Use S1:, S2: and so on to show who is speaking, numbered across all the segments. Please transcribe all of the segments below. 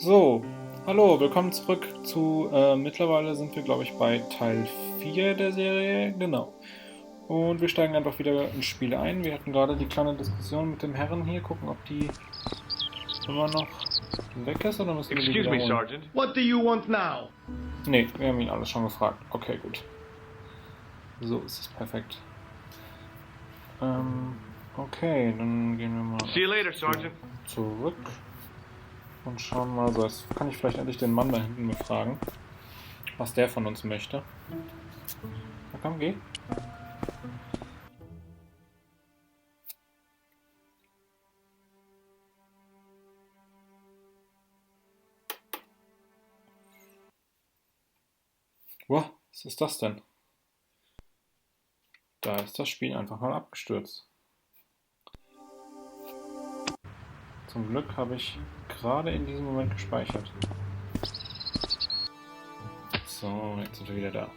S1: So, hallo, willkommen zurück zu, mittlerweile sind wir, glaube ich, bei Teil 4 der Serie, genau. Und wir steigen einfach wieder ins Spiel ein. Wir hatten gerade die kleine Diskussion mit dem Herren hier, gucken, ob die immer noch weg ist, oder müssen wir die
S2: Excuse me,
S1: wiederholen?
S2: Sergeant.
S3: What do you want now?
S1: Nee, wir haben ihn alles schon gefragt. Okay, gut. So ist es perfekt. Okay, dann gehen wir mal
S2: See you later, Sergeant.
S1: zurück und schauen mal, so jetzt kann ich vielleicht endlich den Mann da hinten befragen, was der von uns möchte. Na komm, geh. Wow, was ist das denn? Da ist das Spiel einfach mal abgestürzt. Zum Glück habe ich gerade in diesem Moment gespeichert. So, jetzt sind wir wieder da.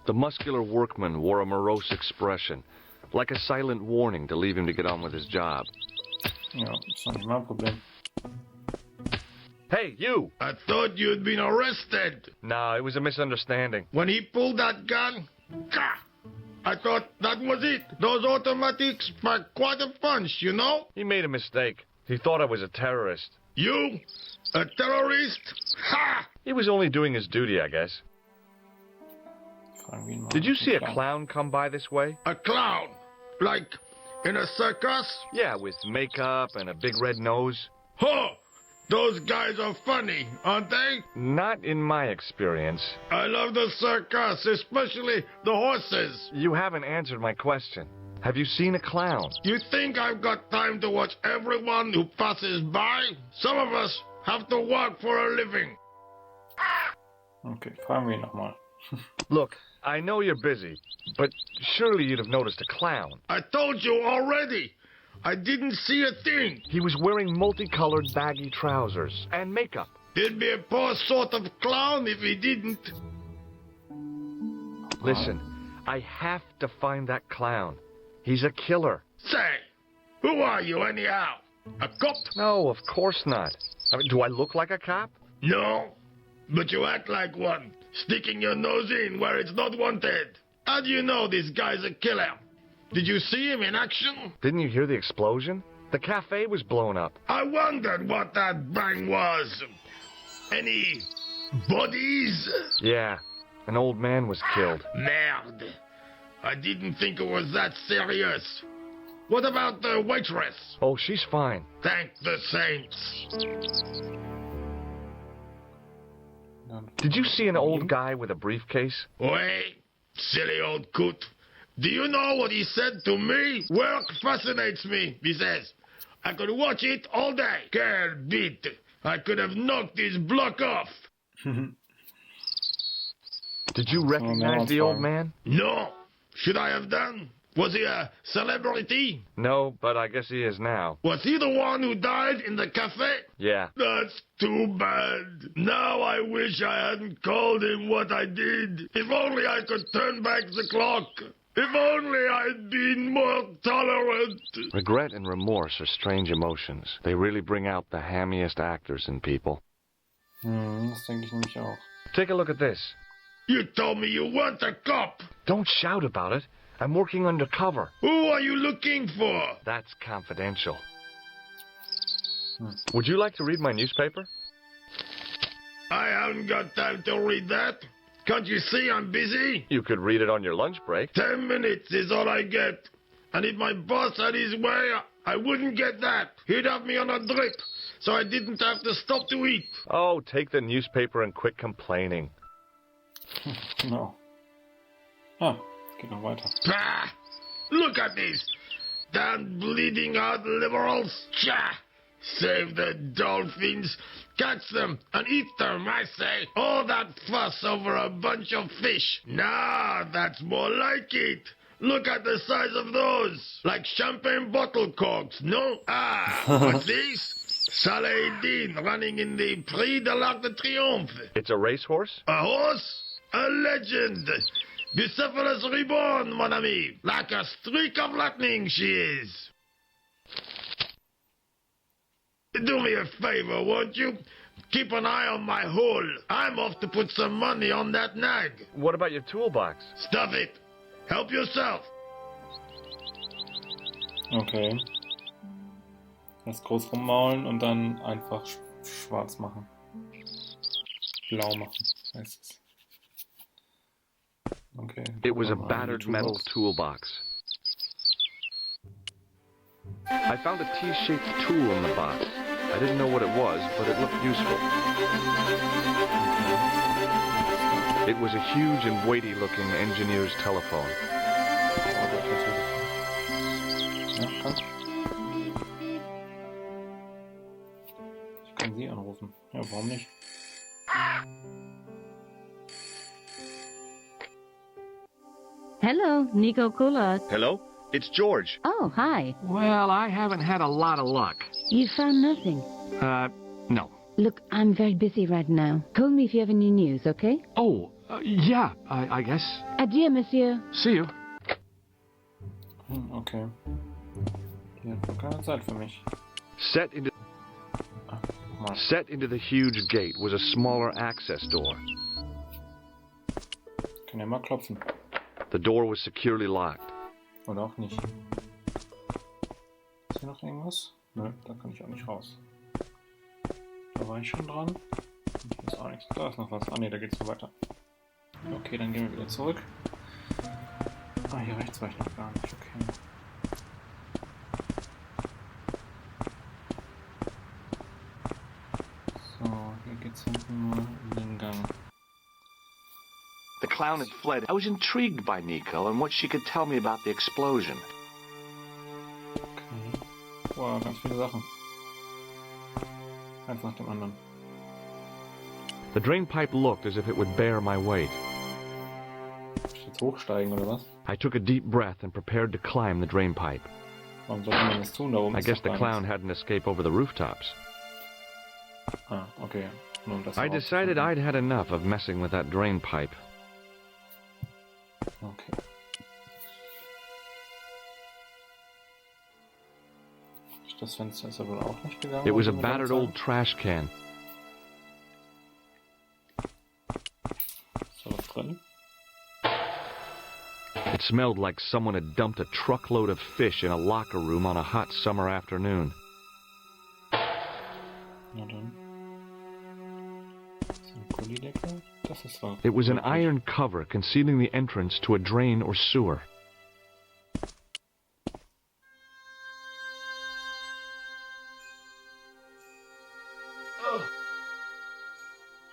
S4: The muscular workman wore a morose expression, like a silent warning to leave him to get on with his job.
S1: Ja, ist doch nicht mein Problem.
S4: Hey, you!
S3: I thought you'd been arrested.
S4: No, it was a misunderstanding.
S3: When he pulled that gun, gah, I thought that was it. Those automatics pack quite a punch, you know?
S4: He made a mistake. He thought I was a terrorist.
S3: You? A terrorist? Ha!
S4: He was only doing his duty, I guess.
S1: Fragen wir ihn mal.
S4: Did you see a clown come by this way?
S3: A clown? Like in a circus?
S4: Yeah, with makeup and a big red nose.
S3: Huh! Those guys are funny, aren't they?
S4: Not in my experience.
S3: I love the circus, especially the horses.
S4: You haven't answered my question. Have you seen a clown?
S3: You think I've got time to watch everyone who passes by? Some of us have to work for a living.
S1: Okay, fragen wir ihn nochmal.
S4: Look, I know you're busy, but surely you'd have noticed a clown.
S3: I told you already. I didn't see a thing.
S4: He was wearing multicolored baggy trousers and makeup.
S3: He'd be a poor sort of clown if he didn't.
S4: Listen, I have to find that clown. He's a killer.
S3: Say, who are you anyhow? A cop?
S4: No, of course not. I mean, do I look like a cop?
S3: No, but you act like one, sticking your nose in where it's not wanted. How do you know this guy's a killer? Did you see him in action?
S4: Didn't you hear the explosion? The cafe was blown up.
S3: I wondered what that bang was. Any bodies?
S4: Yeah, an old man was killed.
S3: Merde. I didn't think it was that serious. What about the waitress?
S4: Oh, she's fine.
S3: Thank the saints.
S4: Did you see an old guy with a briefcase?
S3: Wait, silly old coot. Do you know what he said to me? Work fascinates me, he says. I could watch it all day. Quel bit. I could have knocked his block off.
S4: Did you recognize the old man?
S3: No. Should I have done? Was he a celebrity?
S4: No, but I guess he is now.
S3: Was he the one who died in the cafe?
S4: Yeah.
S3: That's too bad. Now I wish I hadn't called him what I did. If only I could turn back the clock. If only I'd been more tolerant.
S4: Regret and remorse are strange emotions. They really bring out the hammiest actors in people.
S1: Das denke ich nämlich auch.
S4: Take a look at this.
S3: You told me you weren't a cop.
S4: Don't shout about it. I'm working undercover.
S3: Who are you looking for?
S4: That's confidential. Would you like to read my newspaper?
S3: I haven't got time to read that. Can't you see I'm busy?
S4: You could read it on your lunch break.
S3: 10 minutes is all I get. And if my boss had his way, I wouldn't get that. He'd have me on a drip, so I didn't have to stop to eat.
S4: Oh, take the newspaper and quit complaining.
S1: Genau. Ah, geht noch weiter.
S3: Pah! Look at this. Damn bleeding heart liberals. Tcha! Save the dolphins. Catch them and eat them, I say. All that fuss over a bunch of fish. Nah, that's more like it. Look at the size of those. Like champagne bottle corks, no? Ah, what's this? Saladin running in the Prix de l'Arc de Triomphe.
S4: It's a racehorse?
S3: A horse? A legend. Bucephalus reborn, mon ami. Like a streak of lightning she is. Do me a favor, won't you? Keep an eye on my hole. I'm off to put some money on that nag.
S4: What about your toolbox?
S3: Stuff it. Help yourself.
S1: Okay. Das groß rummaulen und dann einfach schwarz machen. Blau machen, heißt es. Okay.
S4: It was a battered metal toolbox. I found a T-shaped tool in the box. I didn't know what it was, but it looked useful. It was a huge and weighty-looking engineer's telephone.
S1: Ja, komm. Ich kann sie anrufen. Ja, warum nicht?
S2: Hello, Nico Coulard.
S4: Hello? It's George.
S2: Oh, hi.
S5: Well, I haven't had a lot of luck.
S2: You found nothing.
S5: No.
S2: Look, I'm very busy right now. Call me if you have any news, okay?
S5: Oh, yeah, I guess.
S2: Adieu, monsieur.
S5: See you.
S1: Okay. Die hat noch keine Zeit für mich.
S4: Set into the huge gate was a smaller access door.
S1: Kann ja mal klopfen.
S4: The door was securely locked.
S1: Oder auch nicht. Ist hier noch irgendwas? Nö, da kann ich auch nicht raus. Da war ich schon dran. Hier ist auch nichts. Da ist noch was. Ah ne, da geht's so weiter. Okay, dann gehen wir wieder zurück. Ah, hier rechts war ich noch gar nicht. Okay. So, hier geht's hinten nur in den Gang.
S6: The clown had fled. I was intrigued by Nico and what she could tell me about the explosion.
S1: Okay. Wow, ganz viele Sachen. Eins nach dem anderen.
S4: The drain pipe looked as if it would bear my weight.
S1: Soll ich jetzt hochsteigen oder was?
S4: I took a deep breath and prepared to climb the drain pipe.
S1: Warum sollte man das tun? Da oben
S4: I
S1: ist
S4: guess
S1: doch
S4: the
S1: gar
S4: clown
S1: nichts.
S4: had an escape over the rooftops.
S1: Ah, okay. Nur um das
S4: I decided
S1: herauszufinden.
S4: I'd had enough of messing with that drain pipe.
S1: Okay. Das Fenster ist aber auch nicht gegangen.
S4: It was a
S1: wollte mir
S4: battered
S1: dann
S4: old trash can.
S1: sagen. Ist da was drin?
S4: It smelled like someone had dumped a truckload of fish in a locker room on a hot summer afternoon.
S1: Na dann. Ist ein Gullideckel? Das ist was.
S4: It was an iron cover concealing the entrance to a drain or sewer.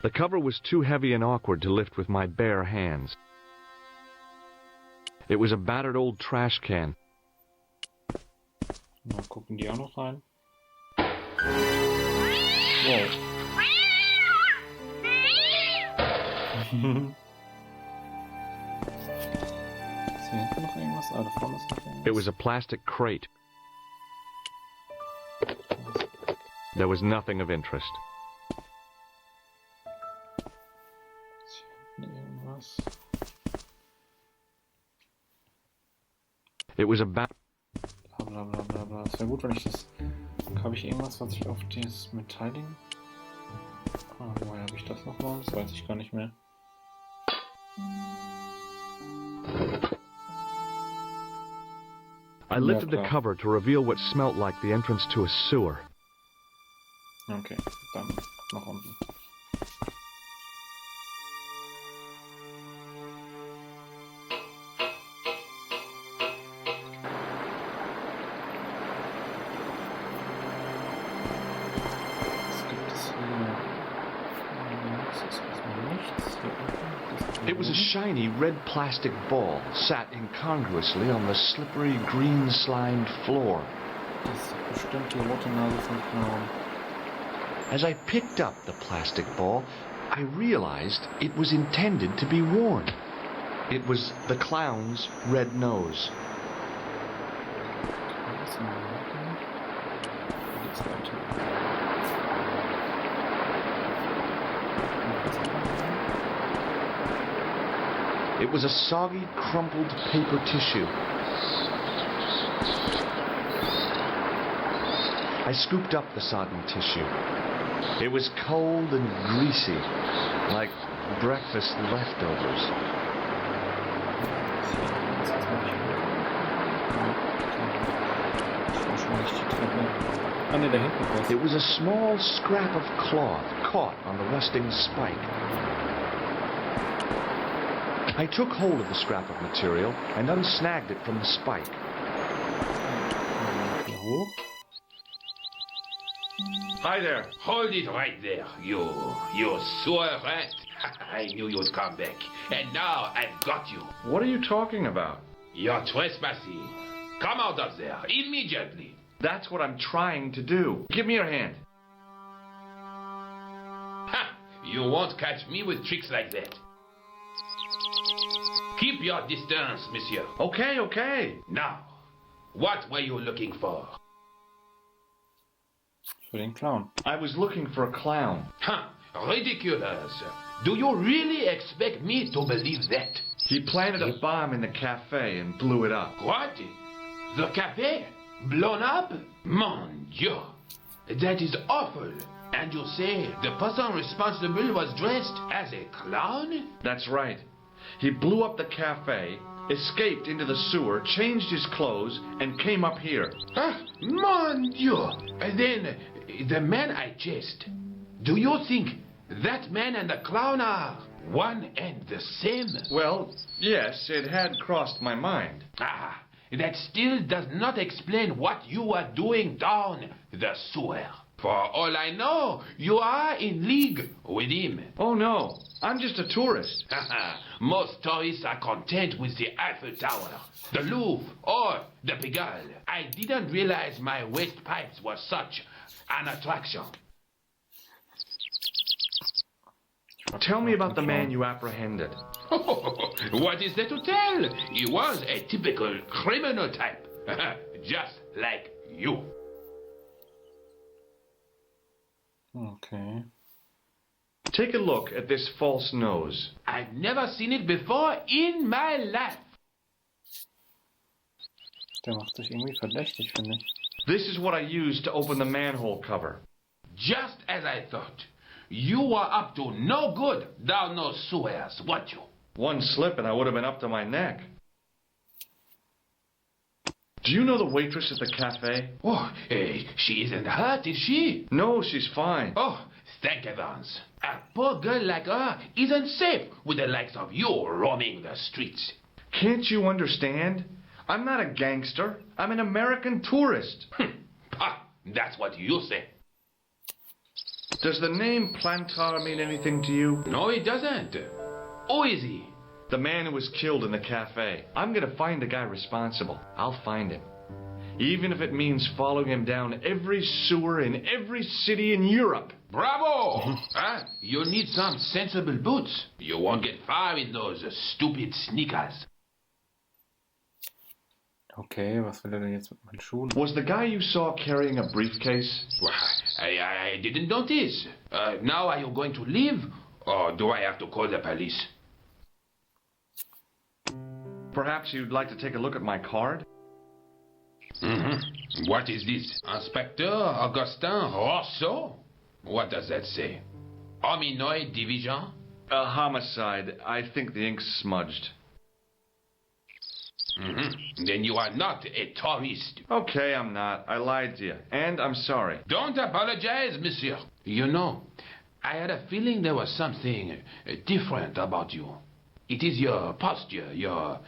S4: The cover was too heavy and awkward to lift with my bare hands. It was a battered old trash can.
S1: Na, gucken die auch noch rein. Wow. Ist hier hinten noch irgendwas? Ah, da vorne ist noch irgendwas.
S4: It was a plastic crate. There was nothing of interest.
S1: Ist hier hinten irgendwas?
S4: It was a
S1: Bla bla bla bla bla. Es wäre gut, wenn ich das... Habe ich irgendwas, was ich auf dieses Metallding... Ah, woher habe ich das nochmal? Das weiß ich gar nicht mehr.
S4: I lifted the
S1: klar.
S4: cover to reveal what smelt like the entrance to a sewer.
S1: Okay, dann nach unten. Was gibt es hier? Das ist erstmal nichts. Hier unten, das ist
S6: It was a shiny red plastic ball sat incongruously on the slippery green slimed floor.
S1: Das ist bestimmt die rote Nase von Clown.
S6: As I picked up the plastic ball, I realized it was intended to be worn. It was the clown's red nose.
S1: Was ist denn da? Wo geht's weiter?
S6: It was a soggy, crumpled paper tissue. I scooped up the sodden tissue. It was cold and greasy, like breakfast leftovers. It was a small scrap of cloth caught on the rusting spike. I took hold of the scrap of material and unsnagged it from the spike.
S3: Hi there. Hold it right there, you sewer rat. I knew you'd come back. And now I've got you.
S6: What are you talking about?
S3: You're trespassing. Come out of there, immediately.
S6: That's what I'm trying to do. Give me your hand.
S3: Ha! You won't catch me with tricks like that. Keep your distance, monsieur.
S6: Okay, okay.
S3: Now, what were you looking for?
S1: Für den Clown.
S6: I was looking for a clown.
S3: Huh, ridiculous. Do you really expect me to believe that?
S6: He planted a bomb in the cafe and blew it up.
S3: What? The cafe? Blown up? Mon Dieu. That is awful. And you say the person responsible was dressed as a clown?
S6: That's right. He blew up the cafe, escaped into the sewer, changed his clothes, and came up here.
S3: Ah, mon Dieu. And then, the man I chased. Do you think that man and the clown are one and the same?
S6: Well, yes, it had crossed my mind.
S3: Ah, that still does not explain what you are doing down the sewer. For all I know, you are in league with him.
S6: Oh, no. I'm just a tourist.
S3: Most tourists are content with the Eiffel Tower, the Louvre, or the Pigalle. I didn't realize my waste pipes were such an attraction.
S6: Tell me about the man you apprehended.
S3: What is there to tell? He was a typical criminal type, just like you.
S1: Okay.
S6: Take a look at this false nose.
S3: I've never seen it before in my life.
S1: Der macht sich irgendwie verdächtig, finde ich.
S6: This is what I used to open the manhole cover.
S3: Just as I thought. You were up to no good down those sewers, weren't you?
S6: One slip and I would have been up to my neck. Do you know the waitress at the cafe?
S3: Oh, she isn't hurt, is she?
S6: No, she's fine.
S3: Oh, thank heavens. A poor girl like her isn't safe with the likes of you roaming the streets.
S6: Can't you understand? I'm not a gangster. I'm an American tourist.
S3: Pah, that's what you say.
S6: Does the name Plantar mean anything to you?
S3: No, it doesn't. Who is he?
S6: The man who was killed in the cafe. I'm gonna find the guy responsible. I'll find him. Even if it means following him down every sewer in every city in Europe.
S3: Bravo! You need some sensible boots. You won't get far in those stupid sneakers.
S1: Okay, was will denn jetzt mit meinen Schuhen?
S6: Was the guy you saw carrying a briefcase?
S3: Well, I didn't notice. Now are you going to leave? Or do I have to call the police?
S6: Perhaps you'd like to take a look at my card?
S3: Mm-hmm. What is this? Inspector Augustin Rousseau? What does that say? Hominoid division?
S6: A homicide. I think the ink's smudged.
S3: Mm-hmm. Then you are not a tourist.
S6: Okay, I'm not. I lied to you. And I'm sorry.
S3: Don't apologize, monsieur. You know, I had a feeling there was something different about you. It is your posture, your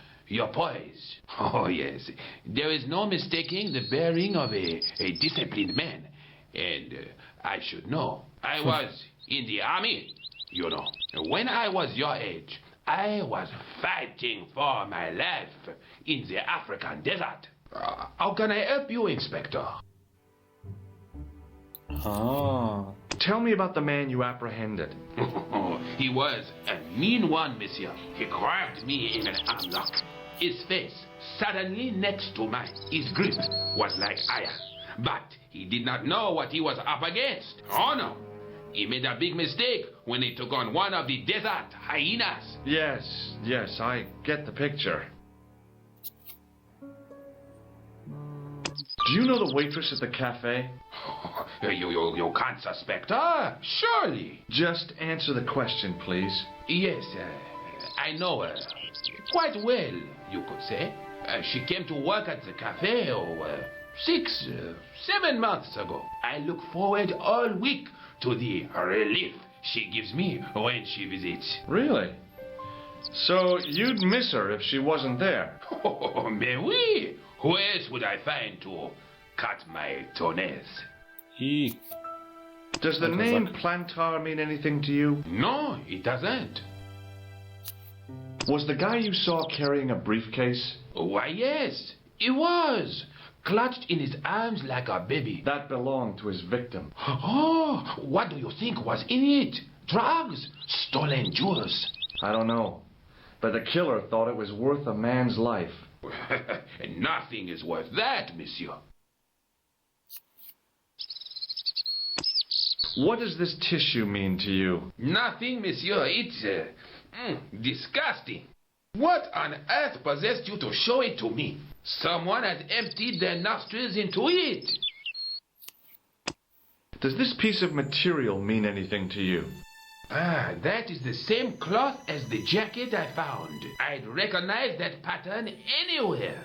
S3: poise. Oh, yes. There is no mistaking the bearing of a disciplined man. And I should know. I was in the army, you know. When I was your age, I was fighting for my life in the African desert. How can I help you, Inspector?
S1: Ah.
S6: Tell me about the man you apprehended.
S3: He was a mean one, monsieur. He grabbed me in an arm lock. His face suddenly next to mine. His grip was like iron. But he did not know what he was up against. Oh no. He made a big mistake when he took on one of the desert hyenas.
S6: Yes, I get the picture. Do you know the waitress at the cafe?
S7: You can't suspect her, surely.
S6: Just answer the question, please.
S7: Yes, I know her. Quite well, you could say. She came to work at the cafe 6, 7 months ago. I look forward all week to the relief she gives me when she visits.
S6: Really? So you'd miss her if she wasn't there?
S7: Oh, mais oui. Who else would I find to cut my toenails?
S6: Does the name Plantar mean anything to you?
S7: No, it doesn't.
S6: Was the guy you saw carrying a briefcase?
S7: Why, yes, he was. Clutched in his arms like a baby.
S6: That belonged to his victim.
S7: Oh, what do you think was in it? Drugs? Stolen jewels?
S6: I don't know. But the killer thought it was worth a man's life.
S7: Nothing is worth that, monsieur.
S6: What does this tissue mean to you?
S7: Nothing, monsieur. It's disgusting. What on earth possessed you to show it to me? Someone has emptied their nostrils into it.
S6: Does this piece of material mean anything to you?
S7: That is the same cloth as the jacket I found. I'd recognize that pattern anywhere.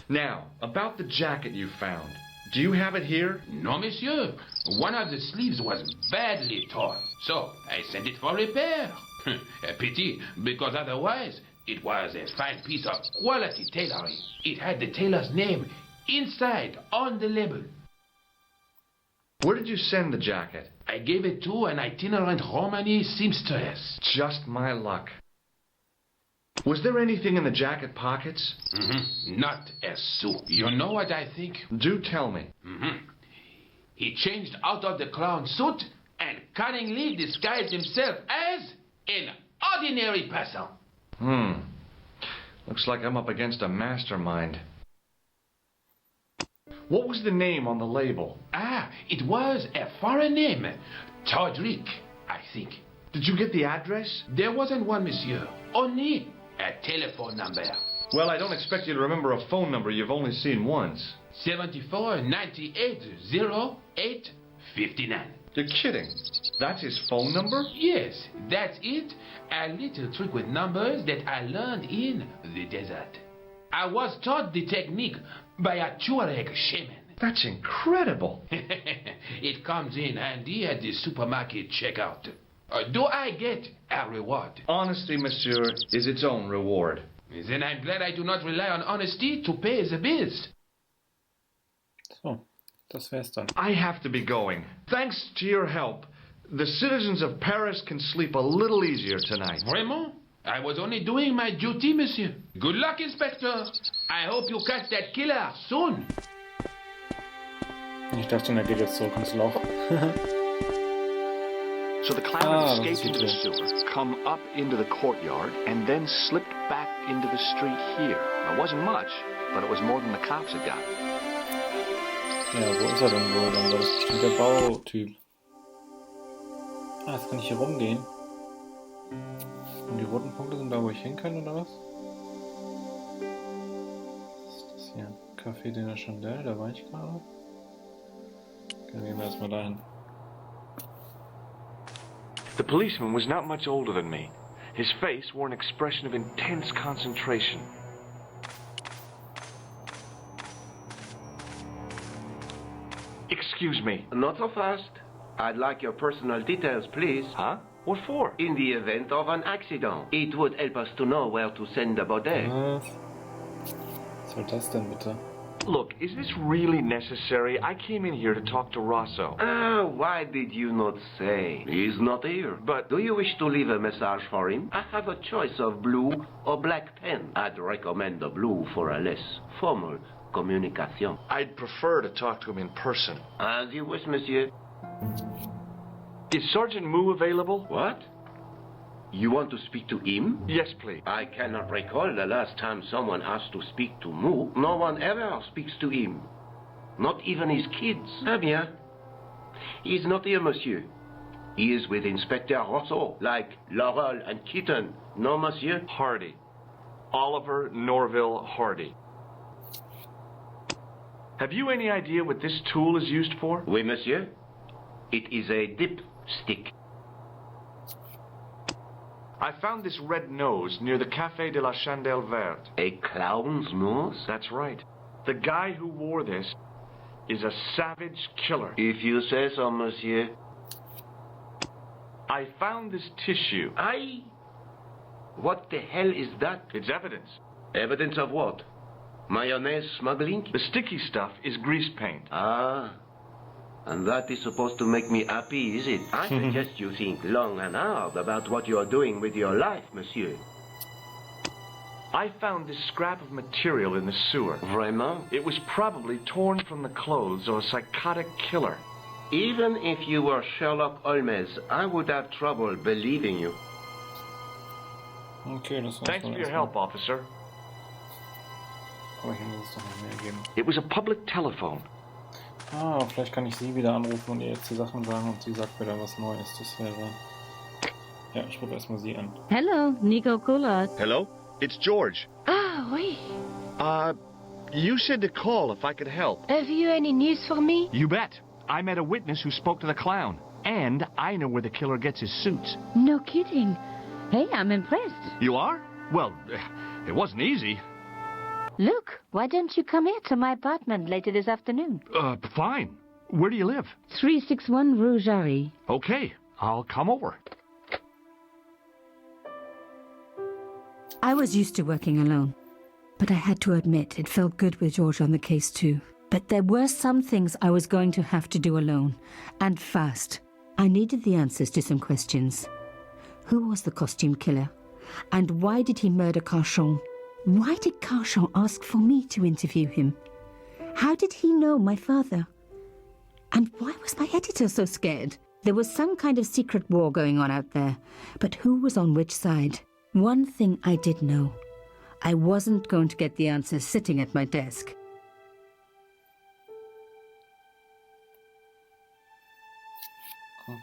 S6: Now, about the jacket you found. Do you have it here?
S7: No, monsieur. One of the sleeves was badly torn, so I sent it for repair. A pity, because otherwise it was a fine piece of quality tailoring. It had the tailor's name inside on the label.
S6: Where did you send the jacket?
S7: I gave it to an itinerant Romani seamstress.
S6: Just my luck. Was there anything in the jacket pockets?
S7: Not a sou. You know what I think?
S6: Do tell me.
S7: He changed out of the clown suit and cunningly disguised himself as an ordinary person.
S6: Looks like I'm up against a mastermind. What was the name on the label?
S7: It was a foreign name. Todrick, I think.
S6: Did you get the address?
S7: There wasn't one, monsieur. Only a telephone number.
S6: Well, I don't expect you to remember a phone number you've only seen once.
S7: 74 98 08 59.
S6: You're kidding. That's his phone number?
S7: Yes, that's it. A little trick with numbers that I learned in the desert. I was taught the technique by a Tuareg shaman.
S6: That's incredible.
S7: It comes in handy at the supermarket checkout. Do I get a reward?
S6: Honesty, monsieur, is its own reward.
S7: Then I'm glad I do not rely on honesty to pay the bills.
S1: So, das wär's dann.
S6: I have to be going. Thanks to your help, the citizens of Paris can sleep a little easier tonight.
S7: Vraiment? I was only doing my duty, monsieur. Good luck, Inspector. I hope you catch that killer soon.
S1: Ich dachte, er geht jetzt zurück ins Loch.
S5: So the clown escaped into the sewer, come up into the courtyard, and then slipped back into the street here. It wasn't much, but it was more than the cops had got.
S1: Ja, wo ist er denn wohl? Dann war das bestimmt der Bautyp. Jetzt kann ich hier rumgehen. Und die roten Punkte sind da, wo ich hin kann, oder was? Was ist das hier? Café de la Chandelle, da war ich gerade. Dann gehen wir erstmal dahin.
S4: The policeman was not much older than me. His face wore an expression of intense concentration. Excuse me.
S8: Not so fast. I'd like your personal details, please.
S4: Huh? What for?
S8: In the event of an accident. It would help us to know where to send the body.
S1: Was soll das denn bitte?
S4: Look, is this really necessary? I came in here to talk to Rosso.
S8: Why did you not say? He's not here.
S4: But
S8: do you wish to leave a message for him? I have a choice of blue or black pen. I'd recommend the blue for a less formal communication.
S6: I'd prefer to talk to him in person.
S8: As you wish, monsieur.
S4: is Sergeant Moo available?
S8: What? You want to speak to him?
S4: Yes, please.
S8: I cannot recall the last time someone asked to speak to Moo. No one ever speaks to him. Not even his kids. Ah bien. He's not here, monsieur. He is with Inspector Rosso, like Laurel and Kitten. No, monsieur?
S4: Hardy. Oliver Norville Hardy.
S6: Have you any idea what this tool is used for?
S8: Oui, monsieur. It is a dipstick.
S6: I found this red nose near the Café de la Chandelle Verte.
S8: A clown's nose?
S6: That's right. The guy who wore this is a savage killer.
S8: If you say so, monsieur.
S6: I found this tissue.
S8: Aye? What the hell is that?
S6: It's evidence.
S8: Evidence of what? Mayonnaise smuggling?
S6: The sticky stuff is grease paint.
S8: Ah. And that is supposed to make me happy, is it? I suggest you think long and hard about what you're doing with your life, monsieur.
S6: I found this scrap of material in the sewer.
S8: Vraiment?
S6: It was probably torn from the clothes of a psychotic killer.
S8: Even if you were Sherlock Holmes, I would have trouble believing you.
S1: Okay, das war's.
S6: Thanks for your help, officer.
S1: Aber hier muss es doch noch mehr geben.
S6: It was a public telephone.
S1: Ah, vielleicht kann ich sie wieder anrufen und ihr jetzt die Sachen sagen und sie sagt wieder was Neues. Das wäre... Ja, ich rufe erstmal sie an.
S2: Hello, Nico Coulard.
S6: Hello? It's George.
S2: Ah, oui.
S6: You said to call if I could help.
S2: Have you any news for me?
S5: You bet. I met a witness who spoke to the clown. And I know where the killer gets his suits.
S2: No kidding. Hey, I'm impressed.
S5: You are? Well, it wasn't easy.
S2: Look, why don't you come here to my apartment later this afternoon?
S5: Fine. Where do you live?
S2: 361 Rue Jarry.
S5: Okay, I'll come over.
S9: I was used to working alone, but I had to admit it felt good with George on the case too. But there were some things I was going to have to do alone, and fast. I needed the answers to some questions. Who was the costume killer? And why did he murder Carchon? Why did Carchon ask for me to interview him? How did he know my father? And why was my editor so scared? There was some kind of secret war going on out there, but who was on which side? One thing I did know. I wasn't going to get the answers sitting at my desk.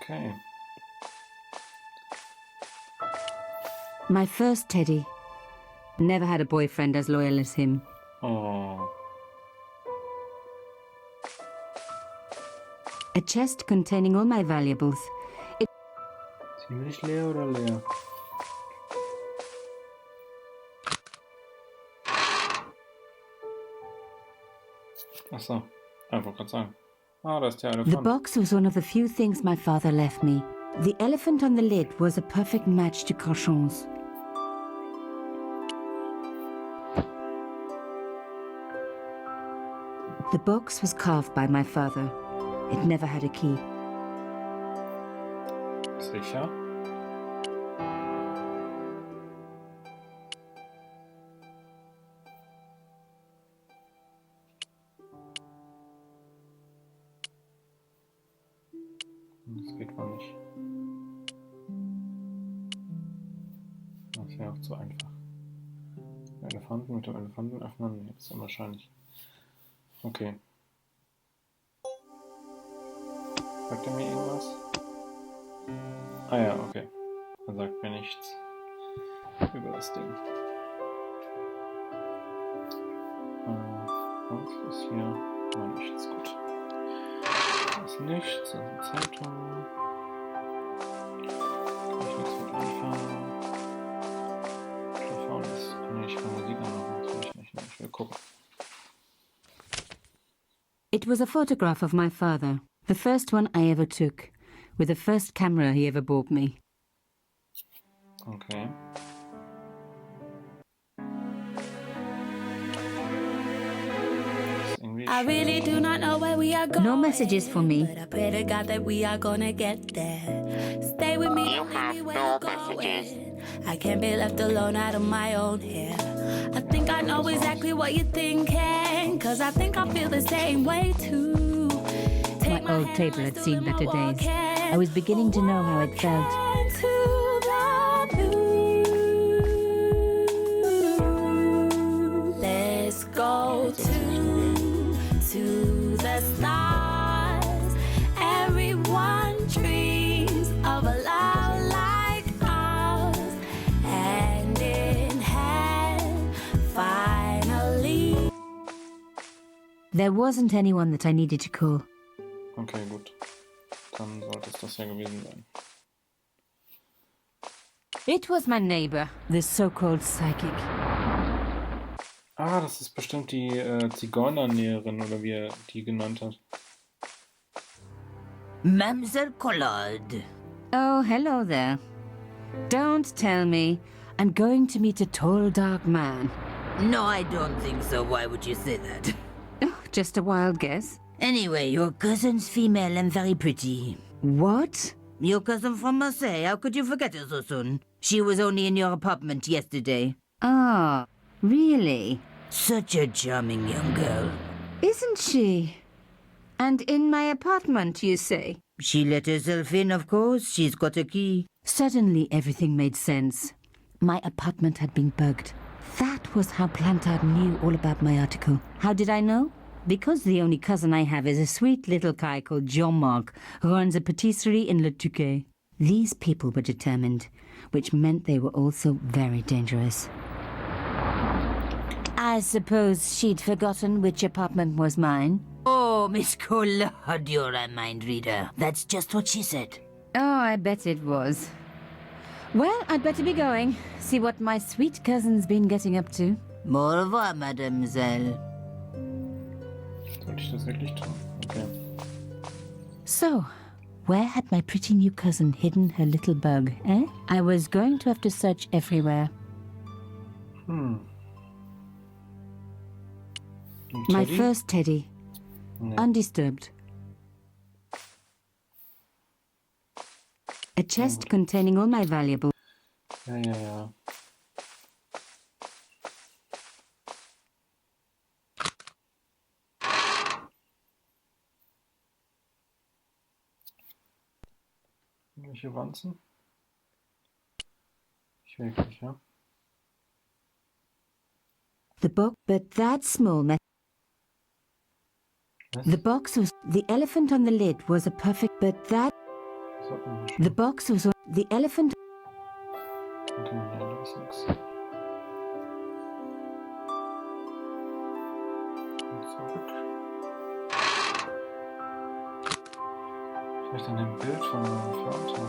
S1: Okay.
S9: My first teddy. Never had a boyfriend as loyal as him.
S1: Oh.
S9: A chest containing all my valuables.
S1: Ziemlich leer oder leer? Achso, einfach gerade sagen. Ah, da ist der Elefant.
S9: The box was one of the few things my father left me. The elephant on the lid was a perfect match to Carchon's. The box was carved by my father. It never had a key.
S1: Sicher? Das geht wohl nicht. Das wäre auch zu einfach. Elefanten mit dem Elefanten öffnen, nee, das ist unwahrscheinlich. Okay. Sagt er mir irgendwas? Ah ja, okay. Er sagt mir nichts über das Ding. Was ist hier? Nein, nichts, gut. Das ist nichts, das ist eine Zeitung. Kann ich nichts mit anfangen. Mikrofon ist. Nee, ich kann Musik anmachen, natürlich nicht. Nee, ich will gucken.
S9: It was a photograph of my father, the first one I ever took, with the first camera he ever bought me.
S1: Okay.
S10: I really do not know where we are going.
S9: No messages for me.
S10: But I pray to God that we are gonna get there. Stay with me and leave me where you're going. I can't be left alone out of my own hair. I think I know exactly what you're thinking, cause I think I feel the same way too.
S9: My old table had seen better days. I was beginning to know how it felt.
S10: Let's go to the stars. Everyone dreams of a love like ours. Hand in hand, finally.
S9: There wasn't anyone that I needed to call.
S1: Okay, gut. Dann sollte es das ja gewesen sein.
S9: It was my neighbor, the so-called psychic.
S1: Ah, das ist bestimmt die Zigeunernäherin, oder wie er die genannt hat.
S11: Mamselle Collard.
S9: Oh, hello there. Don't tell me I'm going to meet a tall, dark man.
S11: No, I don't think so. Why would you say that?
S9: Oh, just a wild guess.
S11: Anyway, your cousin's female and very pretty.
S9: What?
S11: Your cousin from Marseille. How could you forget her so soon? She was only in your apartment yesterday.
S9: Ah, really?
S11: Such a charming young girl.
S9: Isn't she? And in my apartment, you say?
S11: She let herself in, of course. She's got a key.
S9: Suddenly, everything made sense. My apartment had been bugged. That was how Plantard knew all about my article. How did I know? Because the only cousin I have is a sweet little guy called Jean-Marc, who runs a patisserie in Le Touquet. These people were determined, which meant they were also very dangerous. I suppose she'd forgotten which apartment was mine.
S11: Oh, Miss Collard, you're a mind reader. That's just what she said.
S9: Oh, I bet it was. Well, I'd better be going. See what my sweet cousin's been getting up to.
S11: Au revoir, mademoiselle.
S1: Sollte ich das wirklich tun? Okay.
S9: So, where had my pretty new cousin hidden her little bug, eh? I was going to have to search everywhere. My first teddy.
S1: Nee.
S9: Undisturbed. A chest containing all my valuables.
S1: Ja. Welche Wanzen? Nicht wirklich, ja.
S9: The box, but that small. The box was. The elephant on the lid was a perfect. But that. The box was. The elephant.
S1: Okay, ja, da ist nix. Und zurück. Vielleicht an dem Bild von meinem Vater.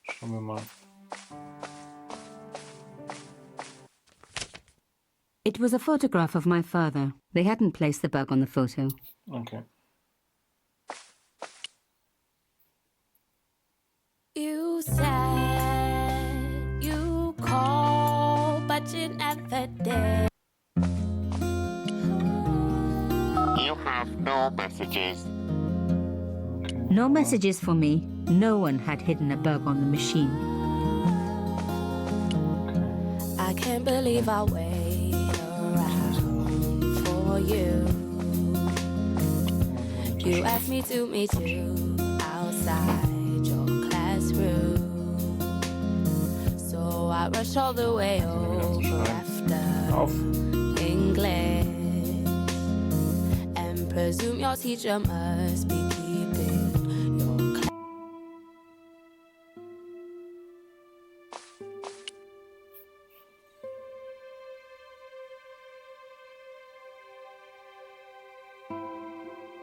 S1: Schauen wir mal.
S9: It was a photograph of my father. They hadn't placed the bug on the photo.
S1: Okay.
S10: You said you called, but you never did.
S12: You have no messages.
S1: Okay.
S9: No messages for me. No one had hidden a bug on the machine.
S10: I can't believe I wait around for you. You asked me to meet you outside your classroom, so I rushed all the way over after English, and presume your teacher must be keeping your class.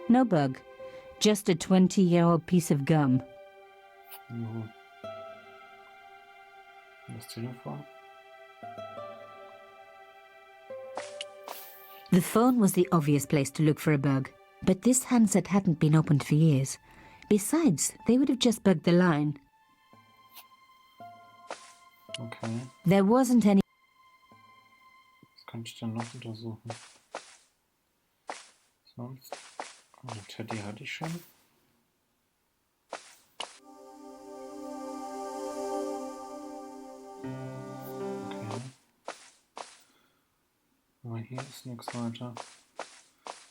S9: No bug. Just a 20-year-old piece of gum.
S1: Juhu. Das Telefon.
S9: The phone was the obvious place to look for a bug, but this handset hadn't been opened for years. Besides, they would have just bugged the line.
S1: Okay.
S9: There wasn't any...
S1: Was kann ich denn noch untersuchen? Sonst... Oh, Teddy hatte ich schon. Okay. Aber hier ist nichts weiter.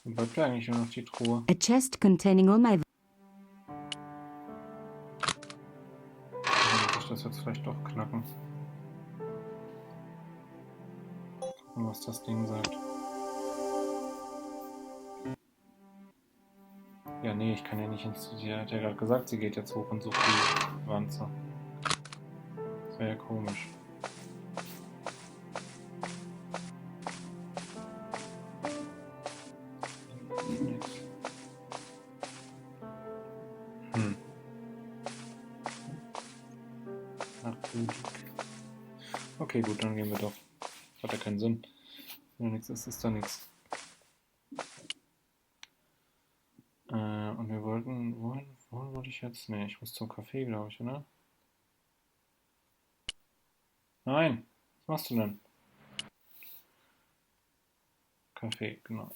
S1: Dann bleibt ja eigentlich nur noch die Truhe.
S9: A chest containing all my...
S1: Dann muss ich das jetzt vielleicht doch knacken. Gucken, was das Ding sagt. Ja, nee, ich kann ja nicht ins... Sie hat ja gerade gesagt, sie geht jetzt hoch und sucht die Wanze. Das wäre ja komisch. Okay, gut, dann gehen wir doch. Hat ja keinen Sinn. Wenn da nichts ist, ist da nichts. Und wir wollten... Wohin wollte ich jetzt? Ne, ich muss zum Café, glaube ich, oder? Nein! Was machst du denn? Café, genau.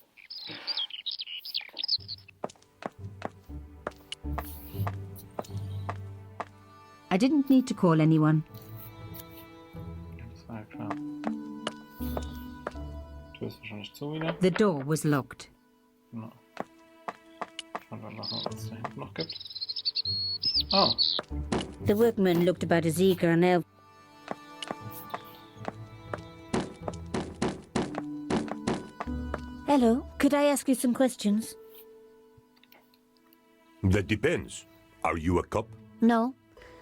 S9: I didn't need to call anyone.
S1: Das war ja klar. Tür ist wahrscheinlich zu wieder.
S9: The door was locked.
S1: Genau. Schauen wir mal, was es da hinten noch gibt. Oh.
S9: The workman looked about as eager and elf. Hello, could I ask you some questions?
S13: That depends. Are you a cop?
S9: No,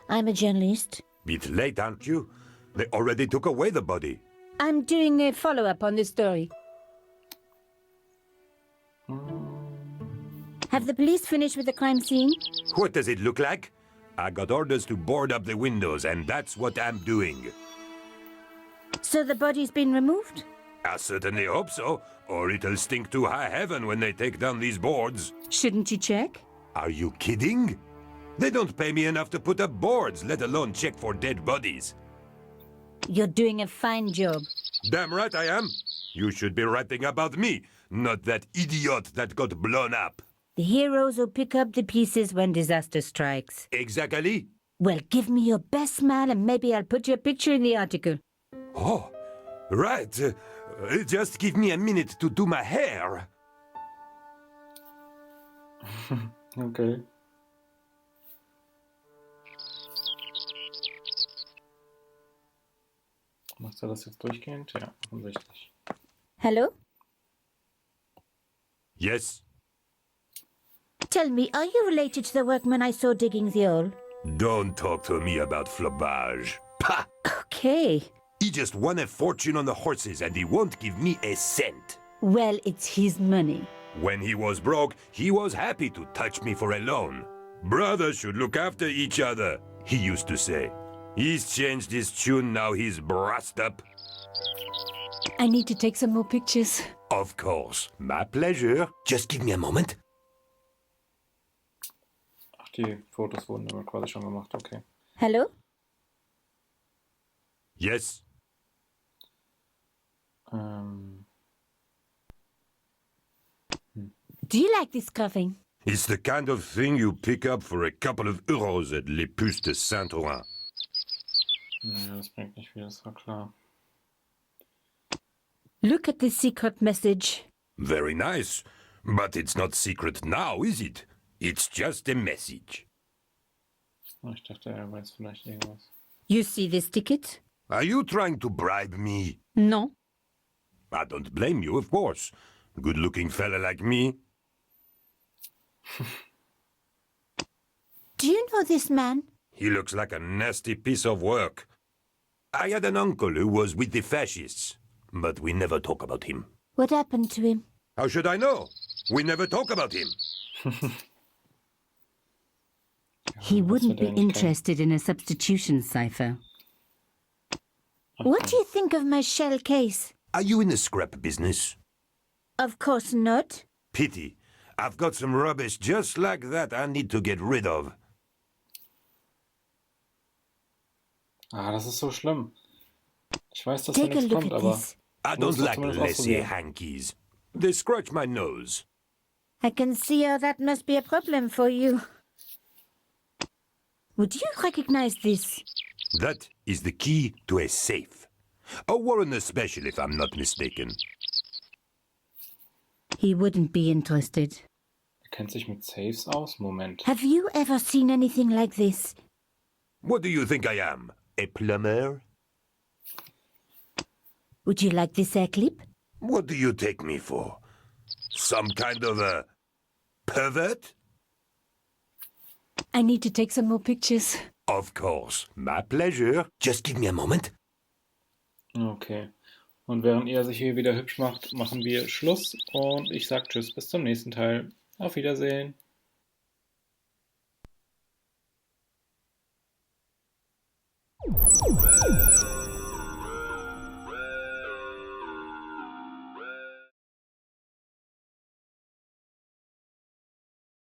S9: I'm a journalist.
S13: Bit late, aren't you? They already took away the body.
S9: I'm doing a follow-up on this story. Have the police finished with the crime scene?
S13: What does it look like? I got orders to board up the windows, and that's what I'm doing.
S9: So the body's been removed?
S13: I certainly hope so, or it'll stink to high heaven when they take down these boards.
S9: Shouldn't you check?
S13: Are you kidding? They don't pay me enough to put up boards, let alone check for dead bodies.
S9: You're doing a fine job.
S13: Damn right I am. You should be writing about me, not that idiot that got blown up.
S9: The heroes who pick up the pieces when disaster strikes.
S13: Exactly.
S9: Well, give me your best smile and maybe I'll put your picture in the article.
S13: Oh, right. Just give me a minute to do my hair.
S1: Okay. Macht er das jetzt durchgehend? Ja, offensichtlich.
S9: Hello?
S13: Yes.
S9: Tell me, are you related to the workman I saw digging the hole?
S13: Don't talk to me about flobage. Pah!
S9: Okay.
S13: He just won a fortune on the horses and he won't give me a cent.
S9: Well, it's his money.
S13: When he was broke, he was happy to touch me for a loan. Brothers should look after each other, he used to say. He's changed his tune, now he's brassed up.
S9: I need to take some more pictures.
S13: Of course. My pleasure. Just give me a moment.
S1: Ach, die Fotos wurden aber quasi schon gemacht, okay.
S9: Hello?
S13: Yes.
S9: Do you like this cuffing?
S13: It's the kind of thing you pick up for a couple of euros at Les Puces de Saint-Ouen.
S1: Naja, das bringt nicht viel, das war klar.
S9: Look at this secret message.
S13: Very nice. But it's not secret now, is it? It's just a message.
S1: Ich dachte, er weiß vielleicht irgendwas.
S9: You see this ticket?
S13: Are you trying to bribe me?
S9: No.
S13: I don't blame you, of course. Good-looking fella like me.
S9: Do you know this man?
S13: He looks like a nasty piece of work. I had an uncle who was with the fascists, but we never talk about him.
S9: What happened to him?
S13: How should I know? We never talk about him.
S9: He wouldn't be interested in a substitution cipher. What do you think of my shell case?
S13: Are you in the scrap business?
S9: Of course not.
S13: Pity. I've got some rubbish just like that I need to get rid of.
S1: Ah, das ist so schlimm. Ich weiß, dass da nichts kommt, aber...
S13: I don't like laissez hankies. They scratch my nose.
S9: I can see how that must be a problem for you. Would you recognize this?
S13: That is the key to a safe. A Warren special, if I'm not mistaken.
S9: He wouldn't be interested.
S1: Kennt sich mit Safes aus? Moment.
S9: Have you ever seen anything like this?
S13: What do you think I am? A plumber?
S9: Would you like this hair clip?
S13: What do you take me for? Some kind of a pervert?
S9: I need to take some more pictures.
S13: Of course. My pleasure. Just give me a moment.
S1: Okay. Und während ihr sich hier wieder hübsch macht, machen wir Schluss und ich sag Tschüss bis zum nächsten Teil. Auf Wiedersehen.